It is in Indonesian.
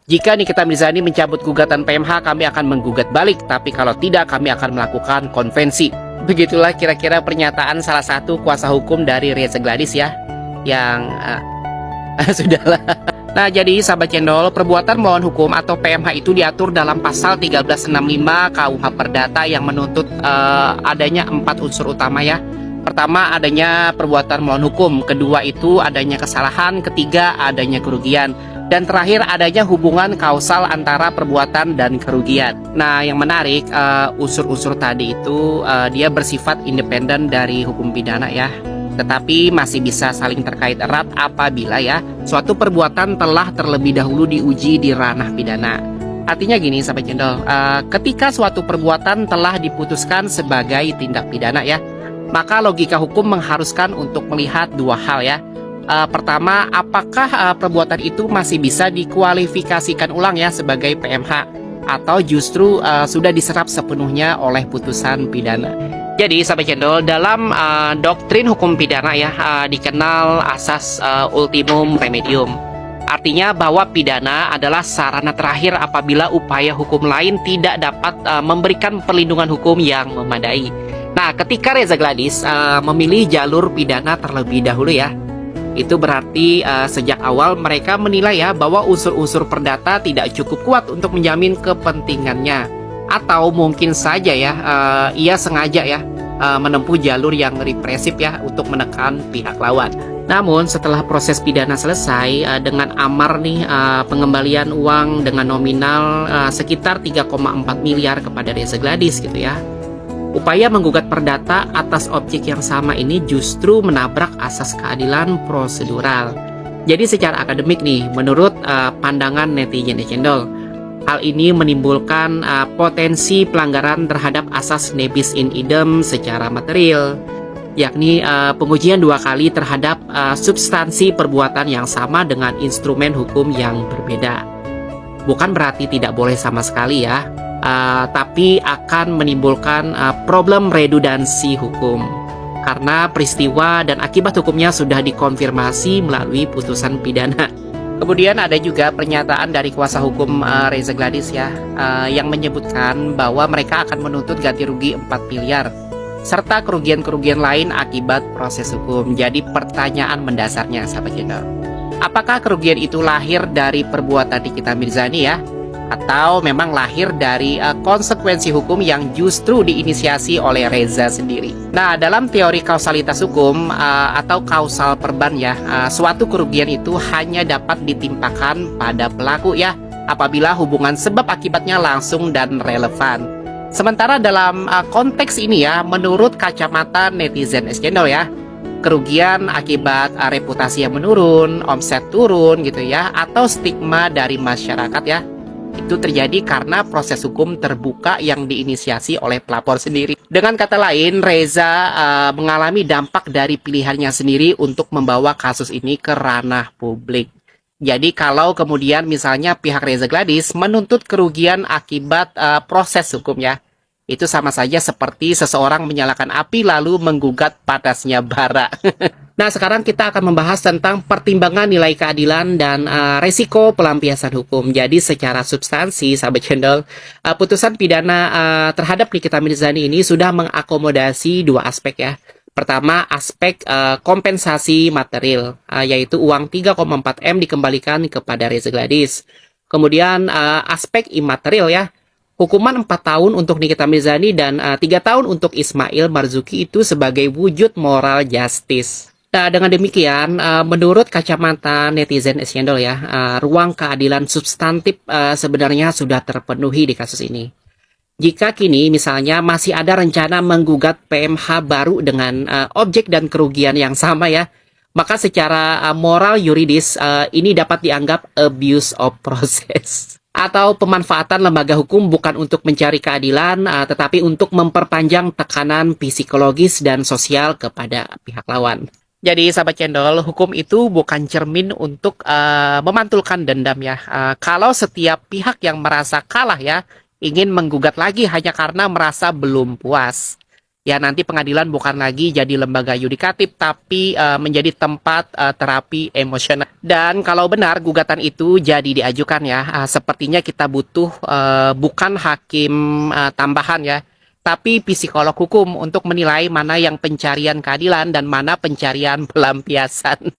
Jika Nikita Mirzani mencabut gugatan PMH, kami akan menggugat balik, tapi kalau tidak, kami akan melakukan konvensi. Begitulah kira-kira pernyataan salah satu kuasa hukum dari Reza Gladys ya, yang sudahlah. Nah, jadi sahabat cendol, perbuatan melawan hukum atau PMH itu diatur dalam pasal 1365 KUH Perdata yang menuntut adanya 4 unsur utama ya. Pertama, adanya perbuatan melawan hukum. Kedua, itu adanya kesalahan. Ketiga, adanya kerugian. Dan terakhir, adanya hubungan kausal antara perbuatan dan kerugian. Nah, yang menarik, unsur-unsur tadi itu dia bersifat independen dari hukum pidana ya. Tetapi masih bisa saling terkait erat apabila ya suatu perbuatan telah terlebih dahulu diuji di ranah pidana. Artinya gini sahabat cendol, ketika suatu perbuatan telah diputuskan sebagai tindak pidana ya, maka logika hukum mengharuskan untuk melihat dua hal ya. Pertama, apakah perbuatan itu masih bisa dikualifikasikan ulang ya sebagai PMH, atau justru sudah diserap sepenuhnya oleh putusan pidana. Jadi sahabat cendol, dalam doktrin hukum pidana ya dikenal asas ultimum remedium. Artinya bahwa pidana adalah sarana terakhir apabila upaya hukum lain tidak dapat memberikan perlindungan hukum yang memadai. Nah, ketika Reza Gladys memilih jalur pidana terlebih dahulu ya, itu berarti sejak awal mereka menilai ya bahwa unsur-unsur perdata tidak cukup kuat untuk menjamin kepentingannya, atau mungkin saja ya ia sengaja ya menempuh jalur yang represif ya untuk menekan pihak lawan. Namun setelah proses pidana selesai dengan amar nih pengembalian uang dengan nominal sekitar 3,4 miliar kepada Reza Gladys gitu ya, upaya menggugat perdata atas objek yang sama ini justru menabrak asas keadilan prosedural. Jadi secara akademik nih, menurut pandangan netizen cendol, hal ini menimbulkan potensi pelanggaran terhadap asas nebis in idem secara material, yakni pengujian dua kali terhadap substansi perbuatan yang sama dengan instrumen hukum yang berbeda. Bukan berarti tidak boleh sama sekali ya, tapi akan menimbulkan problem redundansi hukum karena peristiwa dan akibat hukumnya sudah dikonfirmasi melalui putusan pidana. Kemudian ada juga pernyataan dari kuasa hukum Reza Gladys ya, yang menyebutkan bahwa mereka akan menuntut ganti rugi 4 miliar serta kerugian-kerugian lain akibat proses hukum. Jadi pertanyaan mendasarnya sahabat channel, apakah kerugian itu lahir dari perbuatan Nikita Mirzani ya, atau memang lahir dari konsekuensi hukum yang justru diinisiasi oleh Reza sendiri? Nah, dalam teori kausalitas hukum atau kausal perban ya, suatu kerugian itu hanya dapat ditimpakan pada pelaku ya, apabila hubungan sebab akibatnya langsung dan relevan. Sementara dalam konteks ini ya, menurut kacamata netizen channel ya, kerugian akibat reputasi yang menurun, omset turun gitu ya, atau stigma dari masyarakat ya, itu terjadi karena proses hukum terbuka yang diinisiasi oleh pelapor sendiri. Dengan kata lain, Reza mengalami dampak dari pilihannya sendiri untuk membawa kasus ini ke ranah publik. Jadi kalau kemudian misalnya pihak Reza Gladys menuntut kerugian akibat proses hukum ya, itu sama saja seperti seseorang menyalakan api lalu menggugat panasnya bara. Nah, sekarang kita akan membahas tentang pertimbangan nilai keadilan dan resiko pelampiasan hukum. Jadi secara substansi, sahabat channel, putusan pidana terhadap Nikita Mirzani ini sudah mengakomodasi dua aspek ya. Pertama, aspek kompensasi material, yaitu uang 3,4 M dikembalikan kepada Reza Gladys. Kemudian aspek imaterial ya, hukuman 4 tahun untuk Nikita Mirzani dan 3 tahun untuk Ismail Marzuki itu sebagai wujud moral justice. Nah, dengan demikian, menurut kacamata netizen channel ya, ruang keadilan substantif sebenarnya sudah terpenuhi di kasus ini. Jika kini misalnya masih ada rencana menggugat PMH baru dengan objek dan kerugian yang sama ya, maka secara moral yuridis ini dapat dianggap abuse of process atau pemanfaatan lembaga hukum bukan untuk mencari keadilan, tetapi untuk memperpanjang tekanan psikologis dan sosial kepada pihak lawan. Jadi sahabat cendol, hukum itu bukan cermin untuk memantulkan dendam ya. Kalau setiap pihak yang merasa kalah ya, ingin menggugat lagi hanya karena merasa belum puas. Ya nanti pengadilan bukan lagi jadi lembaga yudikatif tapi menjadi tempat terapi emosional. Dan kalau benar gugatan itu jadi diajukan ya, sepertinya kita butuh bukan hakim tambahan ya, tapi psikolog hukum untuk menilai mana yang pencarian keadilan dan mana pencarian pelampiasan.